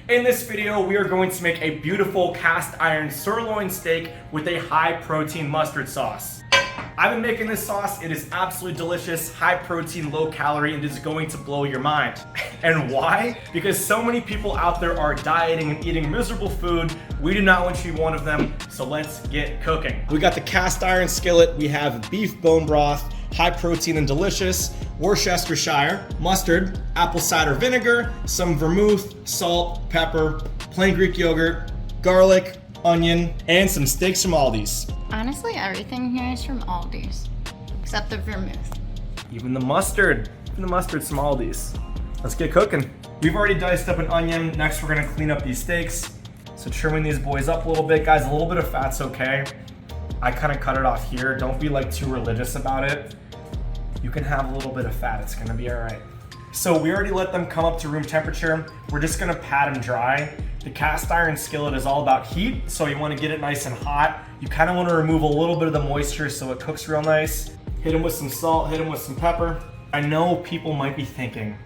In this video, we are going to make a beautiful cast iron sirloin steak with a high protein mustard sauce. I've been making this sauce. It is absolutely delicious, high protein, low calorie, and it is going to blow your mind. And why? Because so many people out there are dieting and eating miserable food. We do not want you to be one of them, so let's get cooking. We got the cast iron skillet. We have beef bone broth, high protein and delicious, Worcestershire, mustard, apple cider vinegar, some vermouth, salt, pepper, plain Greek yogurt, garlic, onion, and some steaks from Aldi's. Honestly, everything here is from Aldi's, except the vermouth. Even the mustard. Even the mustard's from Aldi's. Let's get cooking. We've already diced up an onion. Next, we're gonna clean up these steaks. So trimming these boys up a little bit. Guys, a little bit of fat's okay. I kind of cut it off here. Don't be like too religious about it. You can have a little bit of fat. It's gonna be all right. So we already let them come up to room temperature. We're just gonna pat them dry. The cast iron skillet is all about heat, so you wanna get it nice and hot. You kinda wanna remove a little bit of the moisture so it cooks real nice. Hit them with some salt, hit them with some pepper. I know people might be thinking,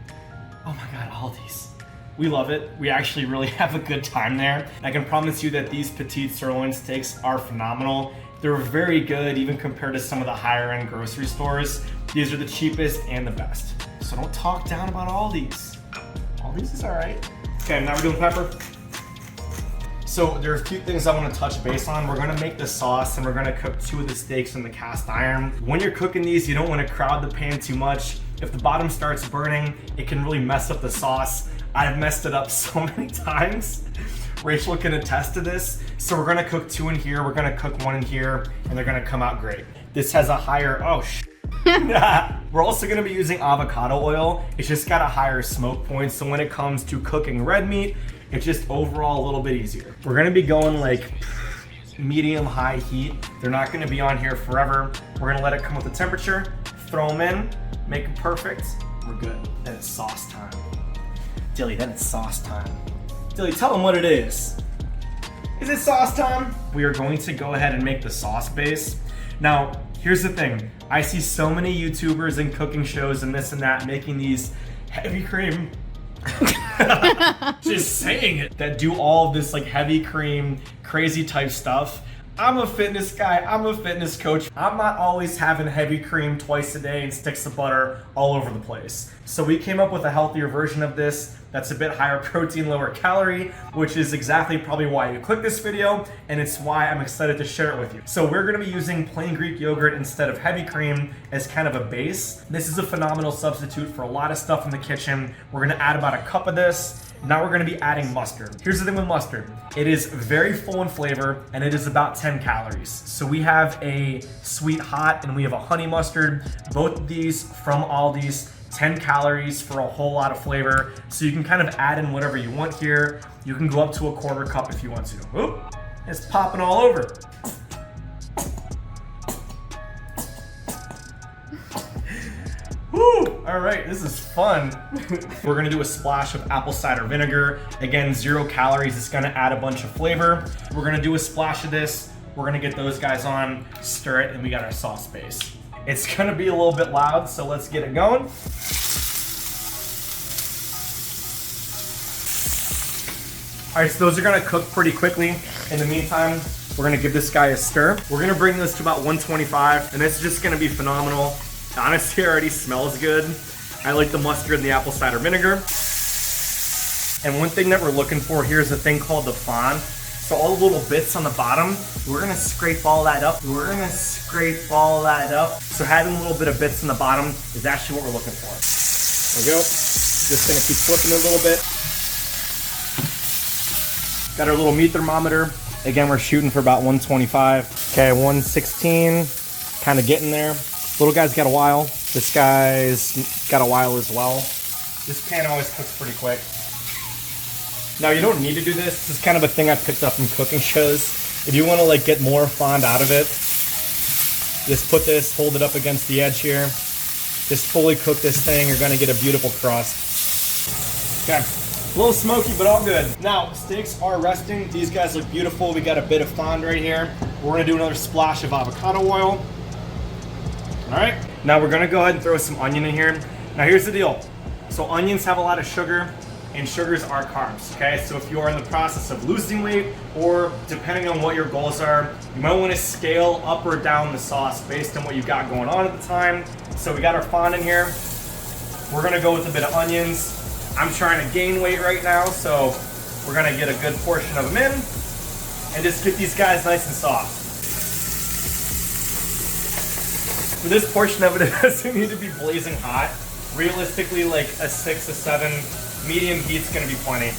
oh my God, Aldi's. We love it. We actually really have a good time there. I can promise you that these petite sirloin steaks are phenomenal. They're very good, even compared to some of the higher end grocery stores. These are the cheapest and the best. So don't talk down about Aldi's. Aldi's is all right. Okay, now we're doing pepper. So there are a few things I want to touch base on. We're gonna make the sauce and we're gonna cook 2 of the steaks in the cast iron. When you're cooking these, you don't want to crowd the pan too much. If the bottom starts burning, it can really mess up the sauce. I've messed it up so many times. Rachel can attest to this. So we're gonna cook 2 in here, we're gonna cook 1 in here, and they're gonna come out great. This has a higher, we're also gonna be using avocado oil. It's just got a higher smoke point, so when it comes to cooking red meat, it's just overall a little bit easier. We're gonna be going like medium high heat. They're not gonna be on here forever. We're gonna let it come with the temperature, throw them in, make them perfect. We're good. Then it's sauce time. Dilly, then it's sauce time. Dilly, tell them what it is. Is it sauce time? We are going to go ahead and make the sauce base. Now, here's the thing. I see so many YouTubers and cooking shows and this and that making these heavy cream, just saying it, that do all of this like heavy cream, crazy type stuff. I'm a fitness guy, I'm a fitness coach. I'm not always having heavy cream twice a day and sticks of butter all over the place. So we came up with a healthier version of this that's a bit higher protein, lower calorie, which is exactly probably why you clicked this video, and it's why I'm excited to share it with you. So we're gonna be using plain Greek yogurt instead of heavy cream as kind of a base. This is a phenomenal substitute for a lot of stuff in the kitchen. We're gonna add about a cup of this. Now we're gonna be adding mustard. Here's the thing with mustard. It is very full in flavor and it is about 10 calories. So we have a sweet hot and we have a honey mustard. Both of these from Aldi's, 10 calories for a whole lot of flavor. So you can kind of add in whatever you want here. You can go up to a 1/4 cup if you want to. Oop, it's popping all over. Woo! All right, this is fun. We're gonna do a splash of apple cider vinegar. Again, 0 calories. It's gonna add a bunch of flavor. We're gonna do a splash of this. We're gonna get those guys on, stir it, and we got our sauce base. It's gonna be a little bit loud, so let's get it going. All right, so those are gonna cook pretty quickly. In the meantime, we're gonna give this guy a stir. We're gonna bring this to about 125, and it's just gonna be phenomenal. Honestly, it already smells good. I like the mustard and the apple cider vinegar. And one thing that we're looking for here is a thing called the fond. So all the little bits on the bottom, we're gonna scrape all that up. So having a little bit of bits on the bottom is actually what we're looking for. There we go. Just gonna keep flipping it a little bit. Got our little meat thermometer. Again, we're shooting for about 125. Okay, 116, kind of getting there. Little guy's got a while. This guy's got a while as well. This pan always cooks pretty quick. Now you don't need to do this. This is kind of a thing I picked up from cooking shows. If you want to like get more fond out of it, just put this, hold it up against the edge here. Just fully cook this thing. You're gonna get a beautiful crust. Okay, a little smoky, but all good. Now, steaks are resting. These guys look beautiful. We got a bit of fond right here. We're gonna do another splash of avocado oil. All right, now we're gonna go ahead and throw some onion in here. Now here's the deal. So onions have a lot of sugar. and sugars are carbs, okay? So if you are in the process of losing weight, or depending on what your goals are, you might want to scale up or down the sauce based on what you got going on at the time. So we got our fondant here. We're gonna go with a bit of onions. I'm trying to gain weight right now, so we're gonna get a good portion of them in and just get these guys nice and soft. For this portion of it, it doesn't need to be blazing hot. Realistically, like a 6 to 7 medium heat's gonna be plenty.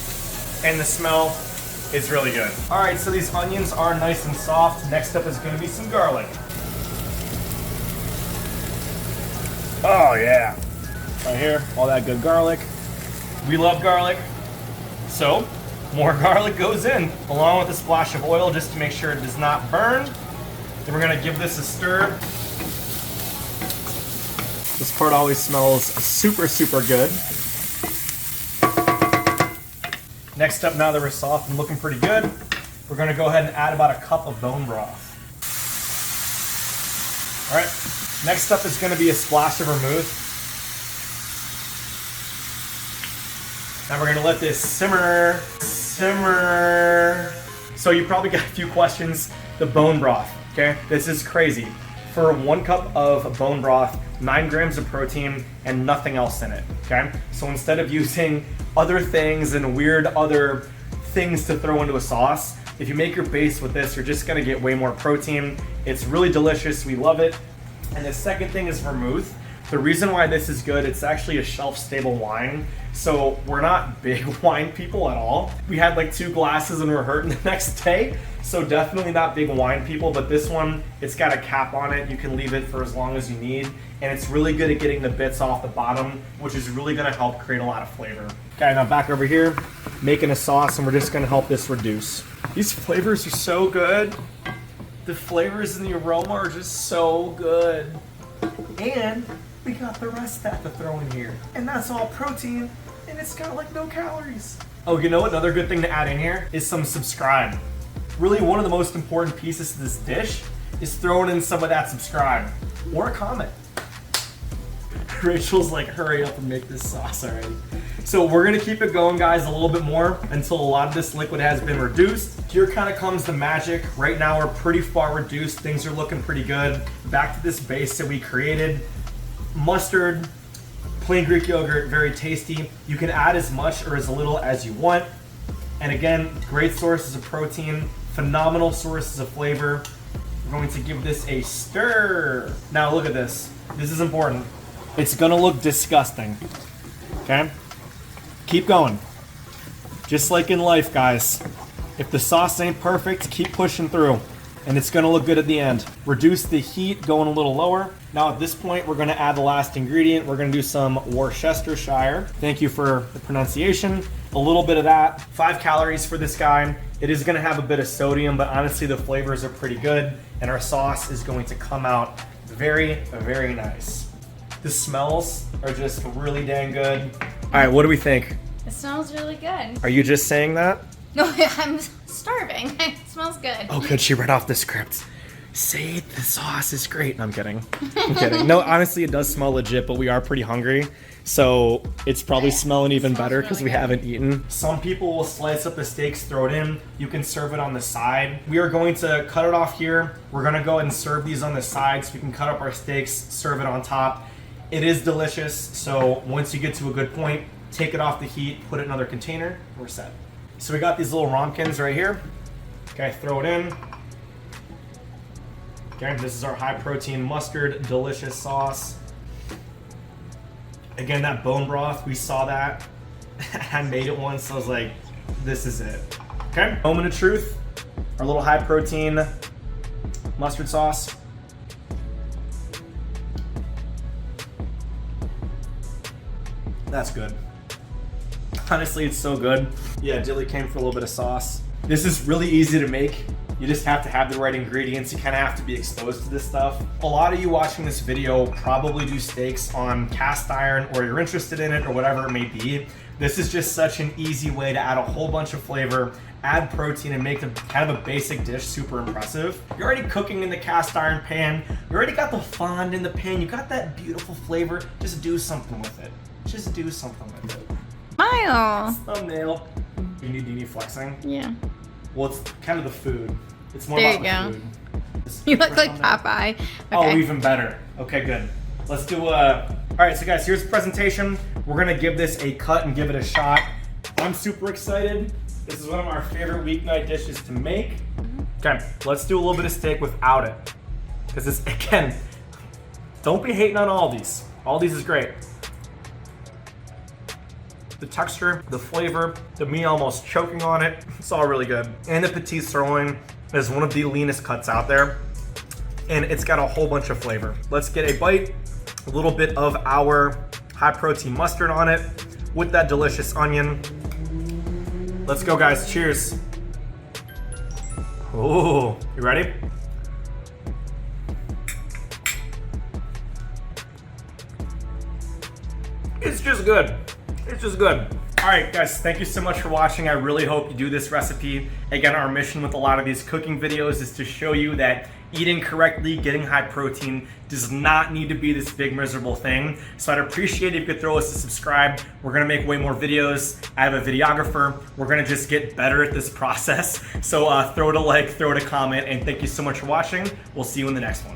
And the smell is really good. All right, so these onions are nice and soft. Next up is gonna be some garlic. Oh yeah. Right here, all that good garlic. We love garlic. So, more garlic goes in, along with a splash of oil just to make sure it does not burn. Then we're gonna give this a stir. This part always smells super, super good. Next up, now that we're soft and looking pretty good, we're gonna go ahead and add about a cup of bone broth. All right, next up is gonna be a splash of vermouth. Now we're gonna let this simmer. So you probably got a few questions. The bone broth, okay? This is crazy. For 1 cup of bone broth, 9 grams of protein and nothing else in it, okay? So instead of using other things and weird other things to throw into a sauce, if you make your base with this, you're just gonna get way more protein. It's really delicious, we love it. And the second thing is vermouth. The reason why this is good, it's actually a shelf-stable wine. So we're not big wine people at all. We had like 2 glasses and we're hurting the next day. So definitely not big wine people, but this one, it's got a cap on it. You can leave it for as long as you need. And it's really good at getting the bits off the bottom, which is really gonna help create a lot of flavor. Okay, now back over here, making a sauce, and we're just gonna help this reduce. These flavors are so good. The flavors and the aroma are just so good. And we got the rest of that to throw in here. And that's all protein, and it's got like no calories. Oh, you know what? Another good thing to add in here is some subscribe. Really, one of the most important pieces to this dish is throwing in some of that subscribe or a comment. Rachel's like, hurry up and make this sauce already. So we're gonna keep it going, guys, a little bit more until a lot of this liquid has been reduced. Here kind of comes the magic. Right now we're pretty far reduced. Things are looking pretty good. Back to this base that we created. Mustard, plain Greek yogurt, very tasty. You can add as much or as little as you want. And again, great sources of protein, phenomenal sources of flavor. We're going to give this a stir. Now look at this. This is important. It's gonna look disgusting, okay? Keep going. Just like in life, guys. If the sauce ain't perfect, keep pushing through, and it's gonna look good at the end. Reduce the heat, going a little lower. Now at this point, we're gonna add the last ingredient. We're gonna do some Worcestershire. Thank you for the pronunciation. A little bit of that. 5 calories for this guy. It is gonna have a bit of sodium, but honestly, the flavors are pretty good, and our sauce is going to come out very, very nice. The smells are just really dang good. All right, what do we think? It smells really good. Are you just saying that? No, I'm starving. It smells good. Oh, good, she read off the script. Say the sauce is great. No, I'm kidding. I'm kidding. No, honestly, it does smell legit, but we are pretty hungry. So it's probably smelling even better because we haven't eaten. Some people will slice up the steaks, throw it in. You can serve it on the side. We are going to cut it off here. We're gonna go ahead and serve these on the side so we can cut up our steaks, serve it on top. It is delicious, so once you get to a good point, take it off the heat, put it in another container, we're set. So we got these little ramequins right here. Okay, throw it in. Okay, this is our high protein mustard delicious sauce. Again, that bone broth, we saw that. I made it once, so I was like, this is it. Okay, moment of truth. Our little high protein mustard sauce. That's good. Honestly, it's so good. Yeah, Dilly came for a little bit of sauce. This is really easy to make. You just have to have the right ingredients. You kind of have to be exposed to this stuff. A lot of you watching this video probably do steaks on cast iron, or you're interested in it, or whatever it may be. This is just such an easy way to add a whole bunch of flavor, add protein, and make the kind of a basic dish super impressive. You're already cooking in the cast iron pan. You already got the fond in the pan. You got that beautiful flavor. Just do something with it. Just do something with it. Smile. Thumbnail. Do you need flexing? Yeah. Well, it's kind of the food. It's more There about you the go. food. This You look for like thumbnail. Popeye. Oh, Okay. even better. Okay, good. Let's do all right, so guys, here's the presentation. We're gonna give this a cut and give it a shot. I'm super excited. This is one of our favorite weeknight dishes to make. Okay, let's do a little bit of steak without it. Because this, again, don't be hating on Aldi's. Aldi's is great. The texture, the flavor, the meat almost choking on it, it's all really good. And the petit sirloin is one of the leanest cuts out there. And it's got a whole bunch of flavor. Let's get a bite, a little bit of our high protein mustard on it with that delicious onion. Let's go, guys, cheers. Ooh, you ready? It's just good. It's just good. All right, guys, thank you so much for watching. I really hope you do this recipe. Again, our mission with a lot of these cooking videos is to show you that eating correctly, getting high protein does not need to be this big miserable thing. So I'd appreciate it if you could throw us a subscribe. We're gonna make way more videos. I have a videographer. We're gonna just get better at this process. So throw it a like, throw it a comment, and thank you so much for watching. We'll see you in the next one.